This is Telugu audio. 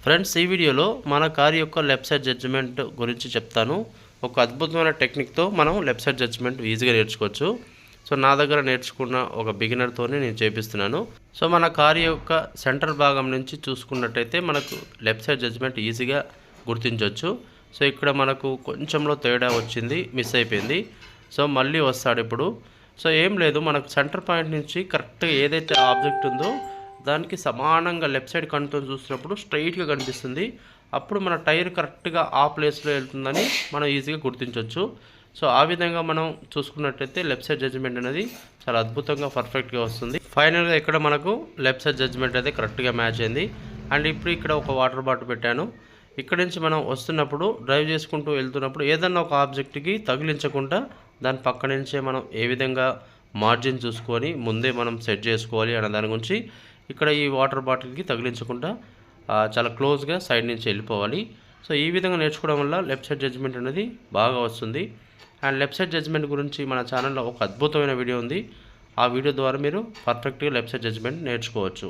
ఫ్రెండ్స్, ఈ వీడియోలో మన కార్ యొక్క లెఫ్ట్ సైడ్ జడ్జిమెంట్ గురించి చెప్తాను. ఒక అద్భుతమైన టెక్నిక్తో మనం లెఫ్ట్ సైడ్ జడ్జిమెంట్ ఈజీగా నేర్చుకోవచ్చు. సో నా దగ్గర నేర్చుకున్న ఒక బిగినర్తోనే నేను చేపిస్తున్నాను. సో మన కార్ యొక్క సెంటర్ భాగం నుంచి చూసుకున్నట్టయితే మనకు లెఫ్ట్ సైడ్ జడ్జిమెంట్ ఈజీగా గుర్తించవచ్చు. సో ఇక్కడ మనకు కొంచెంలో తేడా వచ్చింది, మిస్ అయిపోయింది. సో మళ్ళీ వస్తాడు ఇప్పుడు. సో ఏం లేదు, మనకు సెంటర్ పాయింట్ నుంచి కరెక్ట్గా ఏదైతే ఆబ్జెక్ట్ ఉందో దానికి సమానంగా లెఫ్ట్ సైడ్ కన్నుతో చూసినప్పుడు స్ట్రైట్గా కనిపిస్తుంది. అప్పుడు మన టైర్ కరెక్ట్గా ఆ ప్లేస్లో వెళ్తుందని మనం ఈజీగా గుర్తించవచ్చు. సో ఆ విధంగా మనం చూసుకున్నట్టయితే లెఫ్ట్ సైడ్ జడ్జిమెంట్ అనేది చాలా అద్భుతంగా పర్ఫెక్ట్గా వస్తుంది. ఫైనల్గా ఇక్కడ మనకు లెఫ్ట్ సైడ్ జడ్జిమెంట్ అయితే కరెక్ట్గా మ్యాచ్ అయింది. అండ్ ఇప్పుడు ఇక్కడ ఒక వాటర్ బాటిల్ పెట్టాను. ఇక్కడ నుంచి మనం వస్తున్నప్పుడు డ్రైవ్ చేసుకుంటూ వెళ్తున్నప్పుడు ఏదన్నా ఒక ఆబ్జెక్ట్కి తగిలించకుండా దాని పక్క నుంచే మనం ఏ విధంగా మార్జిన్ చూసుకొని ముందే మనం సెట్ చేసుకోవాలి అనే దాని గురించి ఇక్కడ ఈ వాటర్ బాటిల్కి తగిలించకుండా చాలా క్లోజ్గా సైడ్ నుంచి వెళ్ళిపోవాలి. సో ఈ విధంగా నేర్చుకోవడం వల్ల లెఫ్ట్ సైడ్ జడ్జిమెంట్ అనేది బాగా వస్తుంది. అండ్ లెఫ్ట్ సైడ్ జడ్జిమెంట్ గురించి మన ఛానల్లో ఒక అద్భుతమైన వీడియో ఉంది. ఆ వీడియో ద్వారా మీరు పర్ఫెక్ట్గా లెఫ్ట్ సైడ్ జడ్జిమెంట్ నేర్చుకోవచ్చు.